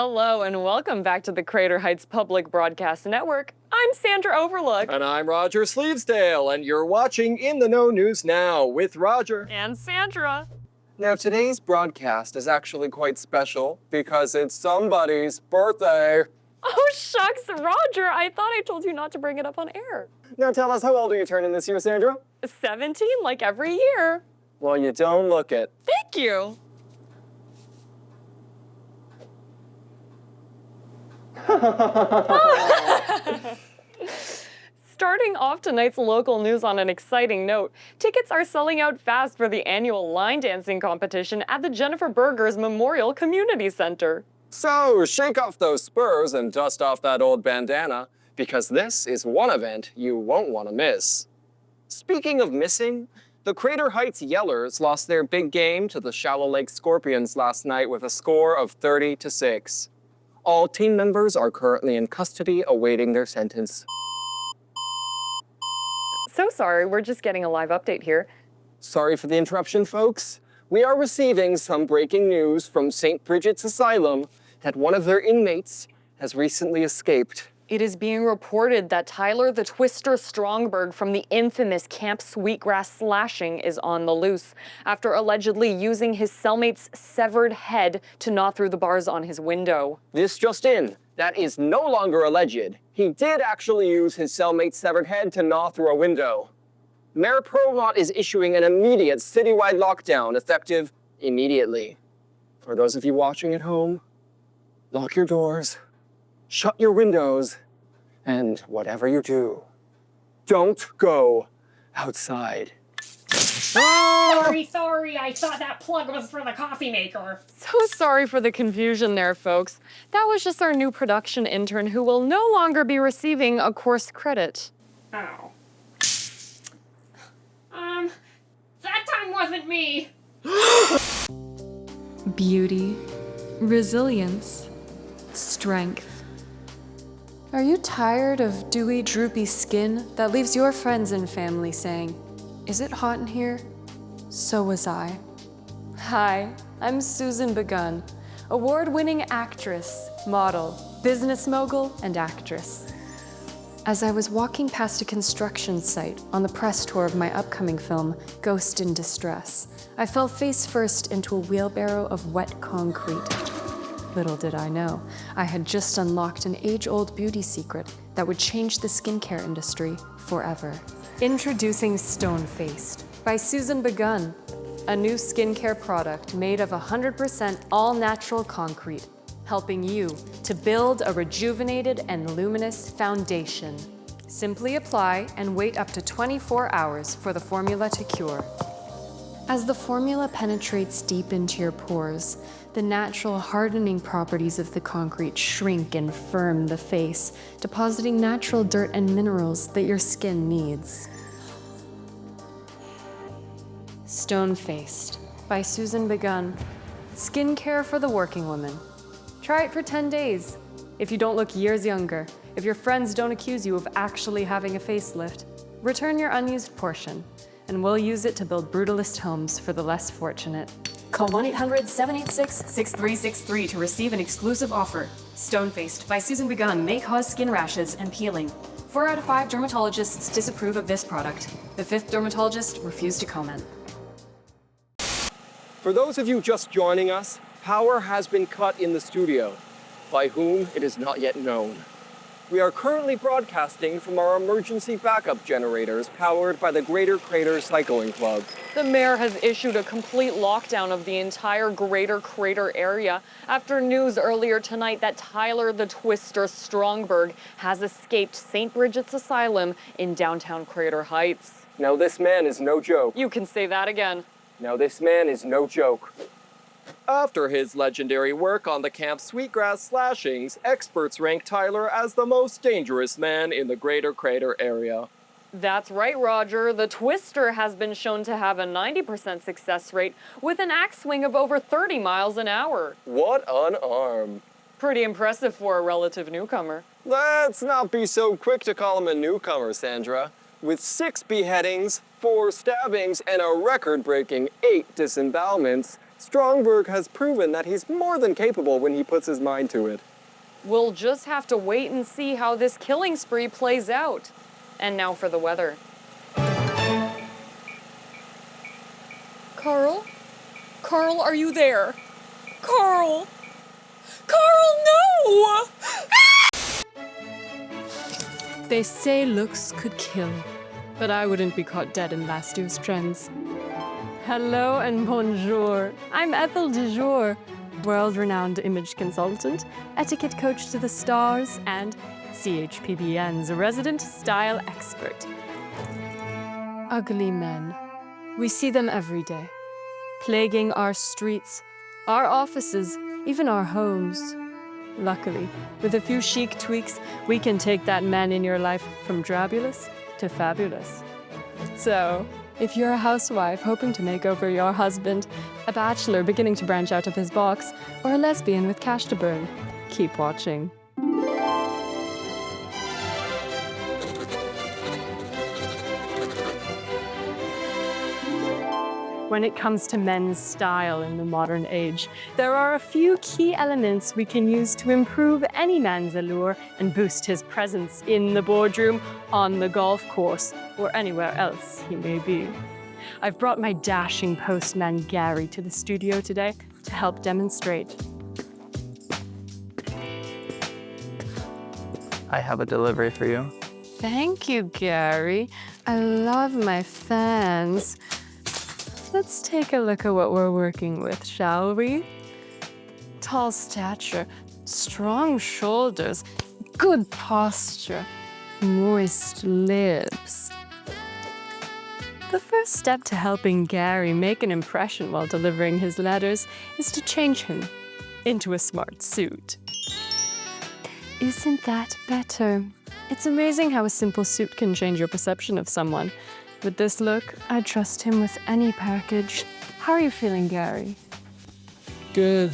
Hello and welcome back to the Crater Heights Public Broadcast Network. I'm Sandra Overlook. And I'm Roger Sleevesdale, and you're watching In the Know News Now with Roger. And Sandra. Now, today's broadcast is actually quite special because it's somebody's birthday. Oh, shucks, Roger. I thought I told you not to bring it up on air. Now, tell us, how old are you turning this year, Sandra? 17, like every year. Well, you don't look it. Thank you. Starting off tonight's local news on an exciting note, tickets are selling out fast for the annual line dancing competition at the Jennifer Berger's Memorial Community Center. So, shake off those spurs and dust off that old bandana, because this is one event you won't want to miss. Speaking of missing, the Crater Heights Yellers lost their big game to the Shallow Lake Scorpions last night with a score of 30-6. All team members are currently in custody awaiting their sentence. So sorry, we're just getting a live update here. Sorry for the interruption, folks. We are receiving some breaking news from St. Bridget's Asylum that one of their inmates has recently escaped. It is being reported that Tyler the Twister Strongberg from the infamous Camp Sweetgrass slashing is on the loose after allegedly using his cellmate's severed head to gnaw through the bars on his window. This just in, that is no longer alleged. He did actually use his cellmate's severed head to gnaw through a window. Mayor Provot is issuing an immediate citywide lockdown effective immediately. For those of you watching at home, lock your doors, shut your windows, and whatever you do, don't go outside. Sorry, I thought that plug was for the coffee maker. So sorry for the confusion there, folks. That was just our new production intern who will no longer be receiving a course credit. Oh. That time wasn't me. Beauty, resilience, strength. Are you tired of dewy, droopy skin that leaves your friends and family saying, "Is it hot in here?" So was I. Hi, I'm Susan Begun, award-winning actress, model, business mogul, and actress. As I was walking past a construction site on the press tour of my upcoming film, Ghost in Distress, I fell face first into a wheelbarrow of wet concrete. Little did I know, I had just unlocked an age-old beauty secret that would change the skincare industry forever. Introducing Stone Faced by Susan Begun, a new skincare product made of 100% all-natural concrete, helping you to build a rejuvenated and luminous foundation. Simply apply and wait up to 24 hours for the formula to cure. As the formula penetrates deep into your pores, the natural hardening properties of the concrete shrink and firm the face, depositing natural dirt and minerals that your skin needs. Stone Faced by Susan Begun. Skincare for the working woman. Try it for 10 days. If you don't look years younger, if your friends don't accuse you of actually having a facelift, return your unused portion, and we'll use it to build brutalist homes for the less fortunate. Call 1-800-786-6363 to receive an exclusive offer. Stone Faced by Susan Begun may cause skin rashes and peeling. 4 out of 5 dermatologists disapprove of this product. The 5th dermatologist refused to comment. For those of you just joining us, power has been cut in the studio. By whom, it is not yet known. We are currently broadcasting from our emergency backup generators powered by the Greater Crater Cycling Club. The mayor has issued a complete lockdown of the entire Greater Crater area after news earlier tonight that Tyler the Twister Strongberg has escaped St. Bridget's Asylum in downtown Crater Heights. Now this man is no joke. You can say that again. Now this man is no joke. After his legendary work on the Camp Sweetgrass slashings, experts rank Tyler as the most dangerous man in the Greater Crater area. That's right, Roger. The Twister has been shown to have a 90% success rate with an axe swing of over 30 miles an hour. What an arm. Pretty impressive for a relative newcomer. Let's not be so quick to call him a newcomer, Sandra. With 6 beheadings, 4 stabbings, and a record-breaking 8 disembowelments, Strongberg has proven that he's more than capable when he puts his mind to it. We'll just have to wait and see how this killing spree plays out. And now for the weather. Carl? Carl, are you there? Carl! Carl, no! They say looks could kill, but I wouldn't be caught dead in last year's trends. Hello and bonjour. I'm Ethel Dujour, world-renowned image consultant, etiquette coach to the stars, and CHPBN's resident style expert. Ugly men. We see them every day, plaguing our streets, our offices, even our homes. Luckily, with a few chic tweaks, we can take that man in your life from drabulous to fabulous. So, if you're a housewife hoping to make over your husband, a bachelor beginning to branch out of his box, or a lesbian with cash to burn, keep watching. When it comes to men's style in the modern age, there are a few key elements we can use to improve any man's allure and boost his presence in the boardroom, on the golf course, or anywhere else he may be. I've brought my dashing postman Gary to the studio today to help demonstrate. I have a delivery for you. Thank you, Gary. I love my fans. Let's take a look at what we're working with, shall we? Tall stature, strong shoulders, good posture, moist lips. The first step to helping Gary make an impression while delivering his letters is to change him into a smart suit. Isn't that better? It's amazing how a simple suit can change your perception of someone. With this look, I'd trust him with any package. How are you feeling, Gary? Good.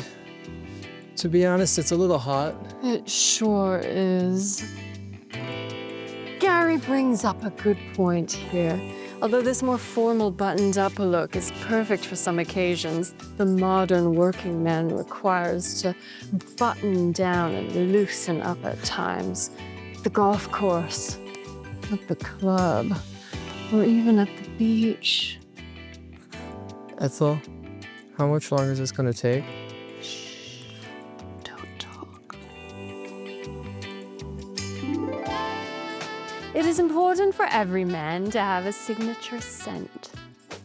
To be honest, it's a little hot. It sure is. Gary brings up a good point here. Although this more formal buttoned-up look is perfect for some occasions, the modern working man requires to button down and loosen up at times. The golf course, at the club, or even at the beach. Ethel, how much longer is this gonna take? Shh, don't talk. It is important for every man to have a signature scent.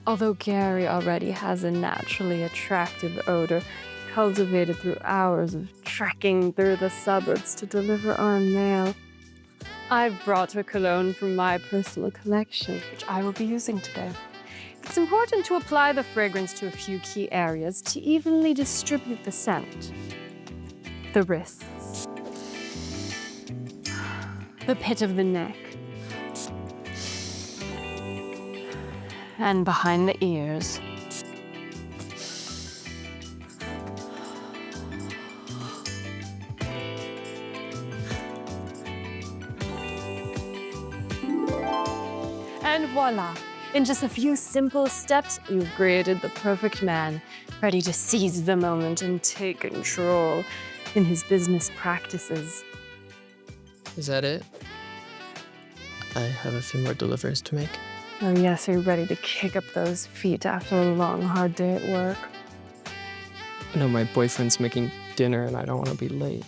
Although Gary already has a naturally attractive odor, cultivated through hours of trekking through the suburbs to deliver our mail, I've brought a cologne from my personal collection, which I will be using today. It's important to apply the fragrance to a few key areas to evenly distribute the scent. The wrists, the pit of the neck, and behind the ears. And voila! In just a few simple steps, you've created the perfect man, ready to seize the moment and take control in his business practices. Is that it? I have a few more deliveries to make. Oh yes, are you ready to kick up those feet after a long, hard day at work? No, my boyfriend's making dinner and I don't want to be late.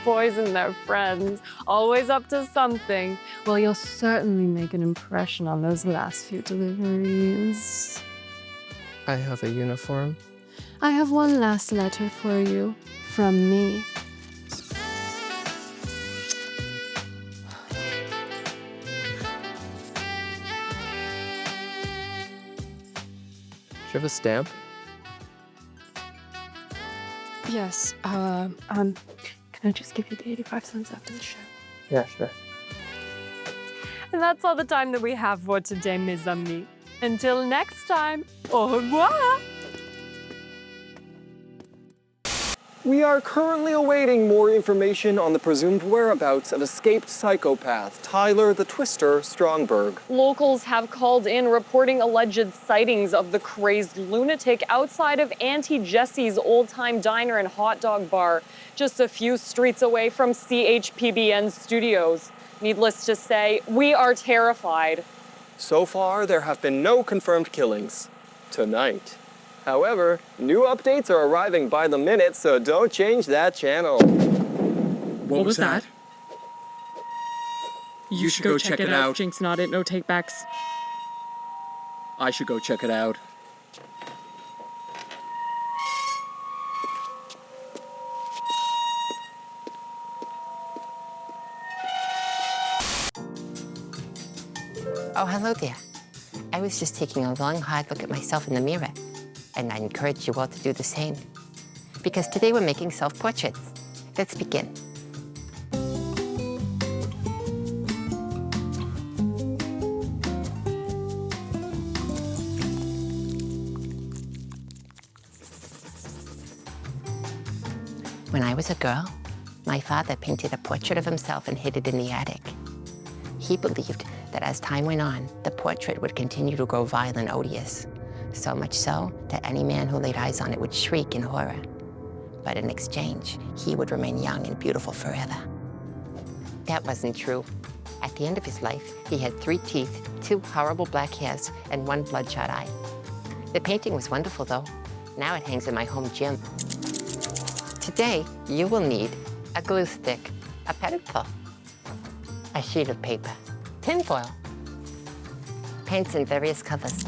Boys and their friends, always up to something. Well, you'll certainly make an impression on those last few deliveries. I have a uniform. I have one last letter for you, from me. Do you have a stamp? Yes, can I just give you the 85 cents after the show? Yeah, sure. And that's all the time that we have for today, mes amis. Until next time, au revoir! We are currently awaiting more information on the presumed whereabouts of escaped psychopath Tyler the Twister Strongberg. Locals have called in reporting alleged sightings of the crazed lunatic outside of Auntie Jessie's old-time diner and hot dog bar, just a few streets away from CHPBN studios. Needless to say, we are terrified. So far, there have been no confirmed killings. Tonight. However, new updates are arriving by the minute, so don't change that channel. What was that? You should go check it out. Jinx not it, no takebacks. I should go check it out. Oh, hello there. I was just taking a long, hard look at myself in the mirror, and I encourage you all to do the same. Because today we're making self-portraits. Let's begin. When I was a girl, my father painted a portrait of himself and hid it in the attic. He believed that as time went on, the portrait would continue to grow vile and odious. So much so that any man who laid eyes on it would shriek in horror. But in exchange, he would remain young and beautiful forever. That wasn't true. At the end of his life, he had 3 teeth, 2 horrible black hairs, and 1 bloodshot eye. The painting was wonderful, though. Now it hangs in my home gym. Today, you will need a glue stick, a pencil, a sheet of paper, tinfoil, paints in various colors.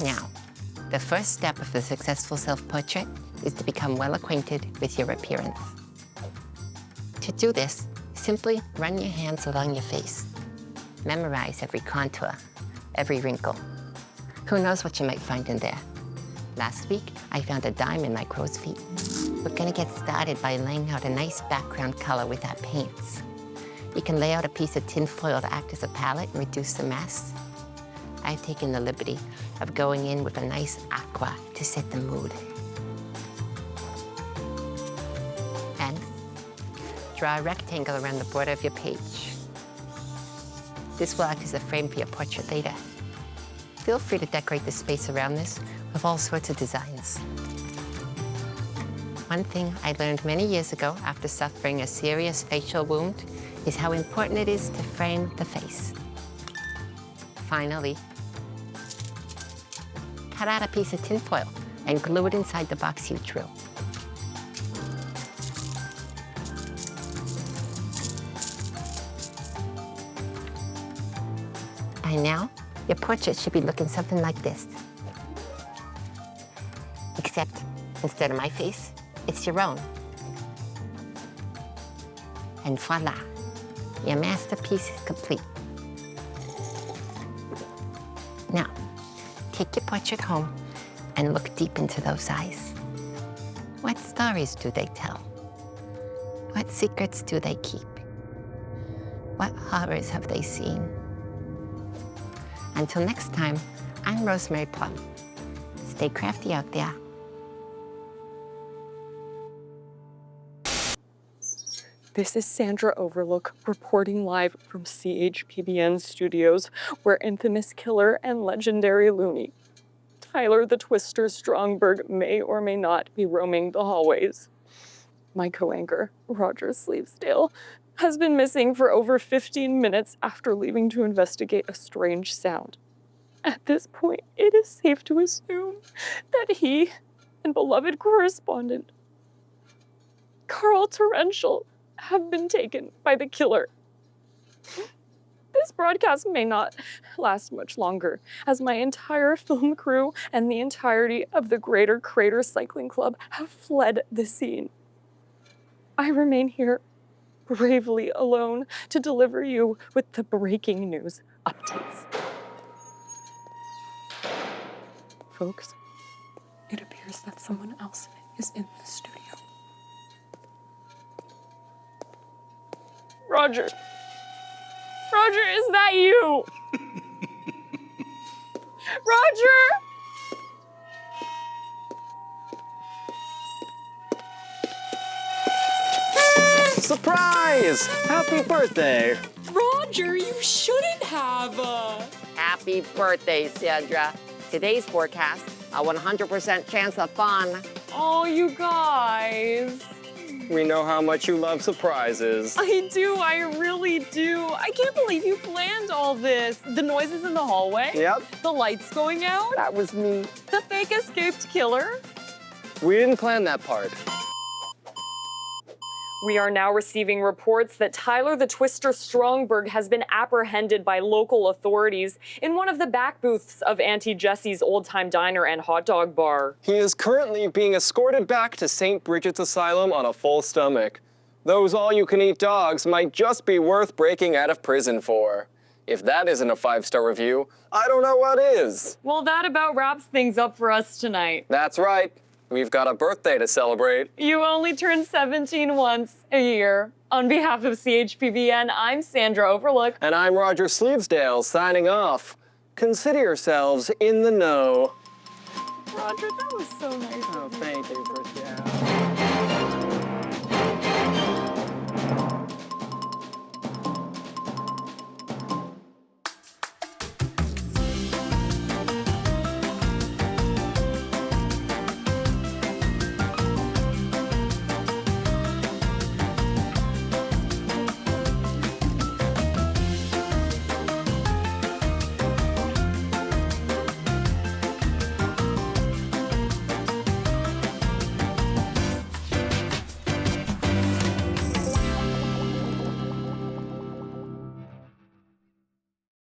Now, the first step of a successful self-portrait is to become well acquainted with your appearance. To do this, simply run your hands along your face. Memorize every contour, every wrinkle. Who knows what you might find in there? Last week, I found a dime in my crow's feet. We're gonna get started by laying out a nice background color with our paints. You can lay out a piece of tin foil to act as a palette and reduce the mess. I've taken the liberty of going in with a nice aqua to set the mood. And draw a rectangle around the border of your page. This will act as a frame for your portrait later. Feel free to decorate the space around this with all sorts of designs. One thing I learned many years ago after suffering a serious facial wound is how important it is to frame the face. Finally, cut out a piece of tinfoil and glue it inside the box you drew. By now, your portrait should be looking something like this. Except, instead of my face, it's your own. And voila, your masterpiece is complete. Now, take your portrait home and look deep into those eyes. What stories do they tell? What secrets do they keep? What horrors have they seen? Until next time, I'm Rosemary Plum. Stay crafty out there. This is Sandra Overlook reporting live from CHPBN Studios, where infamous killer and legendary loony Tyler the Twister Strongberg may or may not be roaming the hallways. My co-anchor, Roger Sleevesdale, has been missing for over 15 minutes after leaving to investigate a strange sound. At this point, it is safe to assume that he and beloved correspondent Carl Torrential have been taken by the killer. This broadcast may not last much longer, as my entire film crew and the entirety of the Greater Crater Cycling Club have fled the scene. I remain here, bravely alone, to deliver you with the breaking news updates. Folks, it appears that someone else is in the studio. Roger. Roger, is that you? Roger! Surprise! Happy birthday! Roger, you shouldn't have. Happy birthday, Sandra. Today's forecast, a 100% chance of fun. Oh, you guys. We know how much you love surprises. I do, I really do. I can't believe you planned all this. The noises in the hallway. Yep, The lights going out. that was me. The fake escaped killer. We didn't plan that part. We are now receiving reports that Tyler the Twister Strongberg has been apprehended by local authorities in one of the back booths of Auntie Jessie's Old Time Diner and Hot Dog Bar. He is currently being escorted back to St. Bridget's Asylum on a full stomach. Those all-you-can-eat dogs might just be worth breaking out of prison for. If that isn't a 5-star review, I don't know what is. Well, that about wraps things up for us tonight. That's right. We've got a birthday to celebrate. You only turn 17 once a year. On behalf of CHPVN, I'm Sandra Overlook. And I'm Roger Sleevesdale, signing off. Consider yourselves in the know. Roger, that was so nice. Oh, thank you, birthday.